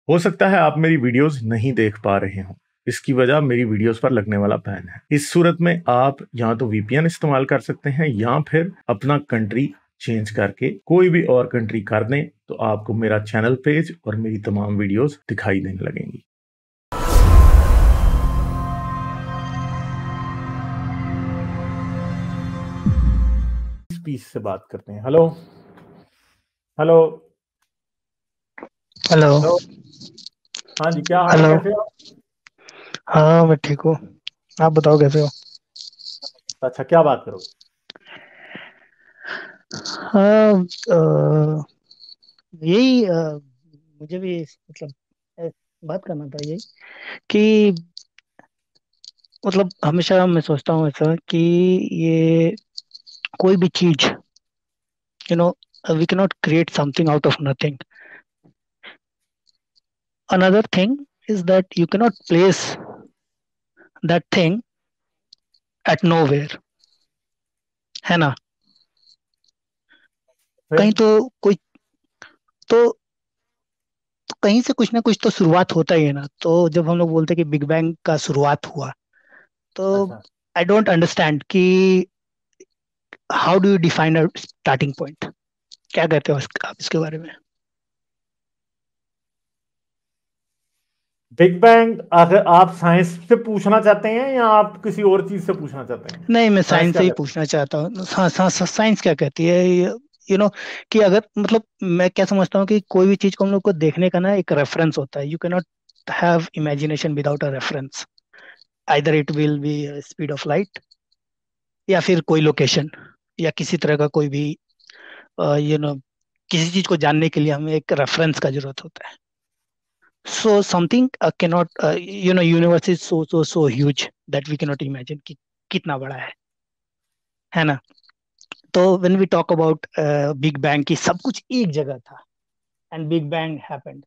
हो सकता है आप मेरी वीडियोस नहीं देख पा रहे हो। इसकी वजह मेरी वीडियोस पर लगने वाला बैन है। इस सूरत में आप या तो वीपीएन इस्तेमाल कर सकते हैं या फिर अपना कंट्री चेंज करके कोई भी और कंट्री कर दें, तो आपको मेरा चैनल पेज और मेरी तमाम वीडियोस दिखाई देने लगेंगी। पीस से बात करते हैं। Hello hello hello. हेलो। हाँ जी, क्या हाल है, हेलो। कैसे हो? हाँ मैं ठीक हूँ। आप बताओ कैसे हो? अच्छा, क्या बात करोगे? हाँ यही मुझे भी मतलब अ, बात करना था यही कि मतलब हमेशा मैं सोचता हूँ ऐसा कि ये कोई भी चीज you know we can not create something out of nothing. Another thing is that you can not place that thing at nowhere, है ना? फिर कहीं तो कोई तो कहीं से कुछ ना कुछ तो शुरुआत होता ही है ना। तो जब हम लोग बोलते हैं कि बिग बैंग का शुरुआत हुआ, तो अच्छा, आई डोंट अंडरस्टैंड कि how do you define a starting point. क्या कहते हो आप इसके बारे में? बिग बैंग अगर आप साइंस से पूछना चाहते हैं या आप किसी और चीज से पूछना चाहते हैं? नहीं, मैं साइंस साइंस क्या से ही कहते पूछना चाहता हूँ। साइंस क्या कहती है? यू नो कि अगर मतलब मैं क्या समझता हूँ कि कोई भी चीज को हम लोग को देखने का ना एक रेफरेंस होता है। You can not have imagination without a reference. Either it will be speed of light, या फिर कोई लोकेशन, या किसी तरह का कोई भी यू नो किसी चीज को जानने के लिए हमें एक रेफरेंस का जरूरत होता है। So something cannot, universe is so huge that we cannot imagine कि कितना बड़ा है ना? तो when we talk about big bang की सब कुछ एक जगह था एंड बिग बैंग हैपेंड,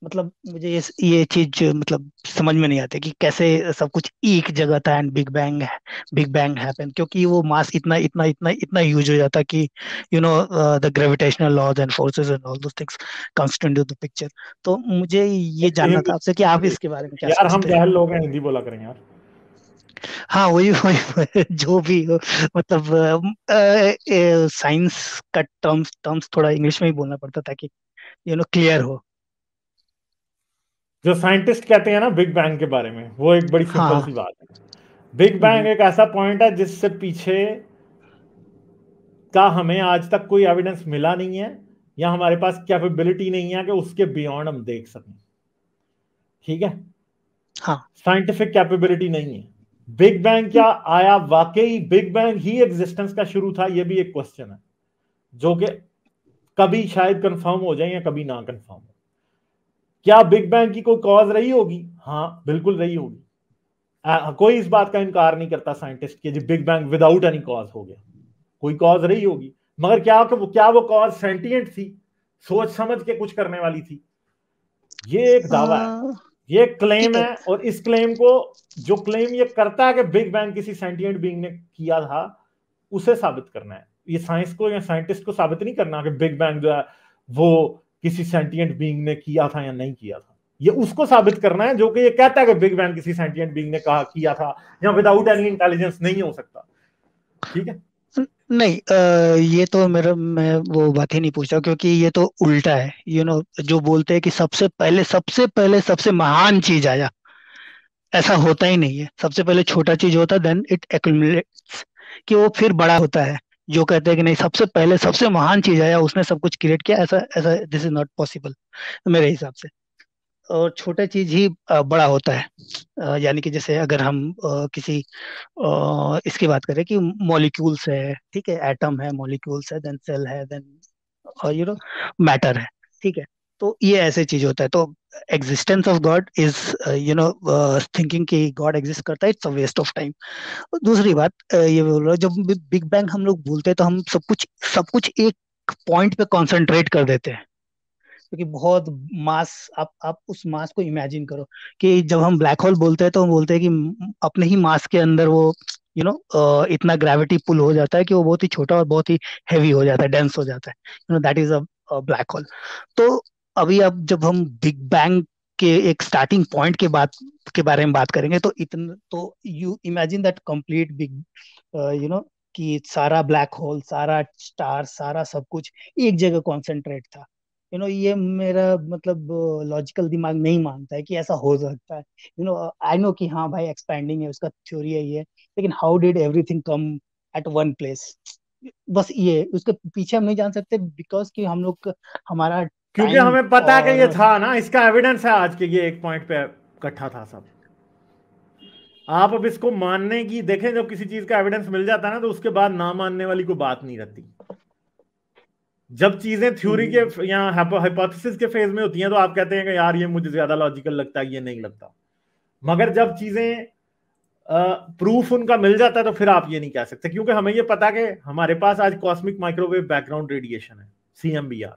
मतलब मुझे ये चीज मतलब समझ में नहीं आती कि कैसे सब कुछ एक जगह था एंड बिग बैंग हैपेंड, क्योंकि वो मास इतना इतना इतना इतना ह्यूज हो जाता कि the gravitational laws and forces and all those things comes into the picture. तो मुझे ये हैं? जानना हिंदी था आपसे कि आप इसके बारे में क्या यार, हम सोचते हैं। जाहिल लोग हैं, हिंदी बोला करें यार। हाँ वही जो भी हो, मतलब साइंस का टर्म्स थोड़ा इंग्लिश में ही बोलना पड़ता ताकि क्लियर हो। जो साइंटिस्ट कहते हैं ना बिग बैंग के बारे में, वो एक बड़ी सिंपल हाँ। सी बात है। बिग बैंग हम्म। एक ऐसा पॉइंट है जिससे पीछे का हमें आज तक कोई एविडेंस मिला नहीं है, या हमारे पास कैपेबिलिटी नहीं है कि उसके बियॉन्ड हम देख सकें। ठीक है, हाँ। साइंटिफिक कैपेबिलिटी नहीं है। बिग बैंग क्या आया, वाकई बिग बैंग ही एग्जिस्टेंस का शुरू था, यह भी एक क्वेश्चन है जो कि कभी शायद कंफर्म हो जाए या कभी ना कंफर्म हो। क्या बिग बैंग की कोई कॉज रही होगी? हाँ, बिल्कुल रही होगी। कोई इस बात का इनकार नहीं करता साइंटिस्ट कि जी big bang without any cause हो गया। कोई कॉज रही होगी, मगर क्या वो कॉज सेंटिएंट थी, सोच समझ के कुछ करने वाली थी? ये एक दावा है, अ, ये एक क्लेम ठीक है। है। और इस क्लेम को, जो क्लेम ये करता है कि बिग बैंग किसी सेंटिएंट बीइंग ने किया था, उसे साबित करना है। ये साइंस को या साइंटिस्ट को साबित नहीं करना कि बिग बैंग जो है वो किसी सेंटिएंट बीइंग ने किया था या नहीं किया था। ये उसको साबित करना है जो कि ये कहता है कि बिग बैंग किसी सेंटिएंट बीइंग ने कहा किया था, या विदाउट एनी इंटेलिजेंस नहीं हो सकता। ठीक है। नहीं, ये तो मेरा मैं वो बात ही नहीं पूछ रहा, क्योंकि ये तो उल्टा है। जो बोलते हैं कि सबसे पहले सबसे महान चीज आया, ऐसा होता ही नहीं है। सबसे पहले छोटा चीज होता है, देन इट एक्यूमुलेट्स, कि वो फिर बड़ा होता है। जो कहते हैं कि नहीं, सबसे पहले सबसे महान चीज आया, उसने सब कुछ क्रिएट किया, ऐसा ऐसा दिस इज नॉट पॉसिबल मेरे हिसाब से। और छोटा चीज ही बड़ा होता है। यानी कि जैसे अगर हम किसी इसकी बात करें कि मॉलिक्यूल्स है, ठीक है, एटम है, मॉलिक्यूल्स है, देन सेल है, देन मैटर है, ठीक है। तो ये ऐसे चीज होता है। तो existence of God is you know thinking कि गॉड एग्जिस्ट करता है, it's a waste of time. दूसरी बात, ये बोल रहा हूँ, जब बिग बैंग हम लोग बोलते हैं तो हम सब कुछ एक पॉइंट पे कंसंट्रेट कर देते हैं, क्योंकि बहुत मास, आप उस मास को इमेजिन करो कि जब हम ब्लैक होल बोलते हैं तो हम बोलते हैं कि अपने ही मास के अंदर वो इतना ग्रेविटी पुल हो जाता है कि वो बहुत ही छोटा और बहुत ही हैवी हो जाता है, डेंस हो जाता है। That is a black hole. तो अभी अब जब हम बिग बैंग के एक स्टार्टिंग पॉइंट के बारे में बात करेंगे, तो इतना तो you imagine that complete big, you know, कि सारा ब्लैक होल, सारा स्टार, सारा सब कुछ एक जगह कॉन्सेंट्रेट था। ये मेरा मतलब लॉजिकल दिमाग नहीं मानता है कि ऐसा हो सकता है। आई नो कि हाँ भाई, एक्सपैंडिंग है, उसका थ्योरी है ये, लेकिन how did everything come at one place? बस ये उसके पीछे हम नहीं जान सकते, बिकॉज कि हम लोग हमारा क्योंकि टाइम हमें पता है कि ये और था ना, इसका एविडेंस है आज के, ये एक पॉइंट पे इकट्ठा था सब। आप अब इसको मानने की देखें, जब किसी चीज का एविडेंस मिल जाता है ना, तो उसके बाद ना मानने वाली कोई बात नहीं रहती। जब चीजें थ्योरी के या हाइपोथेसिस के फेज में होती हैं, तो आप कहते हैं कि यार ये मुझे ज्यादा लॉजिकल लगता है, ये नहीं लगता। मगर जब चीजें प्रूफ उनका मिल जाता है, तो फिर आप ये नहीं कह सकते, क्योंकि हमें ये पता कि हमारे पास आज कॉस्मिक माइक्रोवेव बैकग्राउंड रेडिएशन है, CMBR।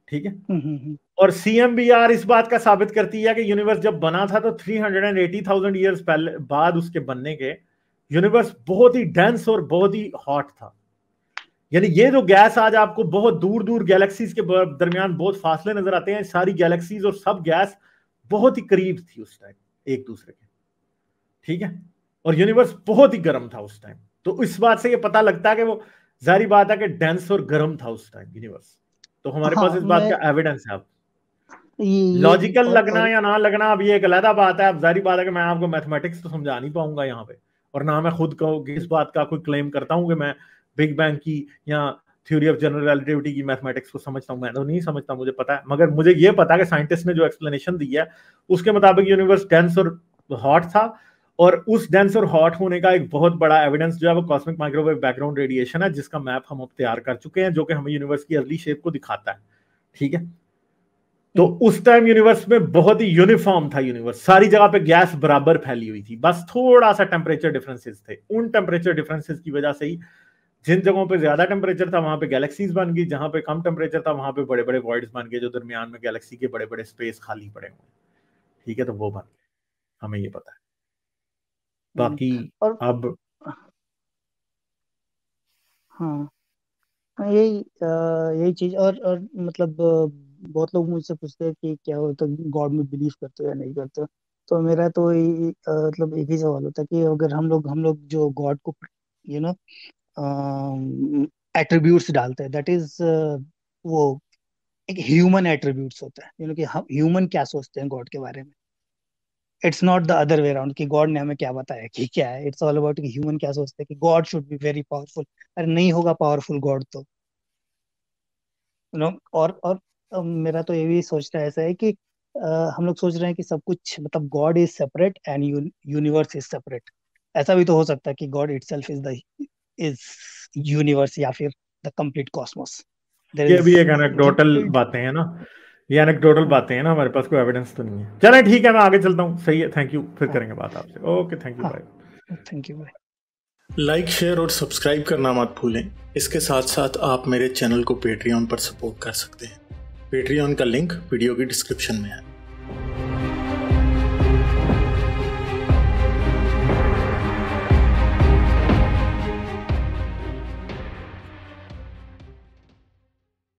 ठीक है। और CMBR इस बात का साबित करती है कि यूनिवर्स जब बना था, तो 380,000 ईयर्स पहले बाद उसके बनने के, यूनिवर्स बहुत ही डेंस और बहुत ही हॉट था। यानी ये जो गैस आज आपको बहुत दूर दूर गैलेक्सीज के दरमियान बहुत फासले नजर आते हैं, सारी गैलेक्सीज और सब गैस बहुत ही करीब थी उस टाइम एक दूसरे के। ठीक है। और यूनिवर्स बहुत ही गर्म था उस टाइम। तो इस बात से ये पता लगता है कि वो जारी बात है कि डेंस और गर्म था उस टाइम यूनिवर्स। तो हमारे पास हाँ, इस बात मैं का एविडेंस है। अब ये लॉजिकल लगना और या ना लगना अब ये एक अलग बात है। अब जारी बात है कि मैं आपको मैथमेटिक्स तो समझा नहीं पाऊंगा यहाँ पे, और ना मैं खुद को इस बात का कोई क्लेम करता हूँ कि मैं बिग बैंग की या थ्योरी ऑफ जनरल रिलेटिविटी की मैथमेटिक्स को समझता हूँ। मैं तो नहीं समझता, मुझे पता है। मगर मुझे ये पता है कि साइंटिस्ट ने जो एक्सप्लेनेशन दी है, उसके मुताबिक यूनिवर्स डेंस और हॉट था। और उस डेंस और हॉट होने का एक बहुत बड़ा एविडेंस जो है वो कॉस्मिक माइक्रोवेव बैकग्राउंड रेडिएशन है, जिसका मैप हम अब तैयार कर चुके हैं, जो कि हमें यूनिवर्स की अर्ली शेप को दिखाता है। ठीक है। तो उस टाइम यूनिवर्स में बहुत ही यूनिफॉर्म था यूनिवर्स, सारी जगह पे गैस बराबर फैली हुई थी, बस थोड़ा सा टेम्परेचर डिफरेंसेस थे। उन टेम्परेचर डिफरेंसेस की वजह से ही जिन जगहों पे ज्यादा टेम्परेचर था वहां पे गैलेक्सीज बन गई, जहां पे कम टेम्परेचर था वहां पे बड़े बड़े वॉइड्स बन गए, जो दरमियान में गैलेक्सी के बड़े बड़े स्पेस खाली पड़े हुए। ठीक है। तो वो बन गए, हमें ये पता है। बाकी और अब हाँ, यही चीज। और मतलब बहुत लोग मुझसे पूछते हैं कि क्या होता है, गॉड में बिलीव करते हो या नहीं करते हो? तो मेरा तो मतलब एक ही सवाल होता है कि अगर हम लोग जो गॉड को, यू नो, एट्रीब्यूट्स डालते हैं, दैट इज वो एक ह्यूमन एट्रीब्यूट्स होता है, कि हम ह्यूमन क्या सोचते हैं गॉड के बारे में। It's not the other way around कि गॉड ने हमें क्या बताया कि क्या है। इट्स ऑल अबाउट कि ह्यूमन क्या सोचते हैं कि God should be very powerful. अरे नहीं होगा पावरफुल गॉड तो, और मेरा तो ये भी सोचना ऐसा है कि हम लोग सोच रहे हैं कि सब कुछ मतलब God is separate and universe is separate. ऐसा भी तो हो सकता है कि गॉड इटसेल्फ इज यूनिवर्स, या फिर द कंप्लीट कॉस्मोस। देयर ये इज भी एक एनेक्डोटल बातें हैं ना, ये एनेक्डोटल बातें हैं ना, हमारे पास कोई एविडेंस तो नहीं है। चलें ठीक है, मैं आगे चलता हूँ। सही है, थैंक यू, फिर हाँ, करेंगे बात आपसे। ओके, थैंक यू, हाँ, bye. Thank you. Like, share और सब्सक्राइब करना मत भूलें। इसके साथ साथ आप मेरे चैनल को पेट्रियन पर सपोर्ट कर सकते हैं। पेट्रियन का लिंक वीडियो की डिस्क्रिप्शन में है।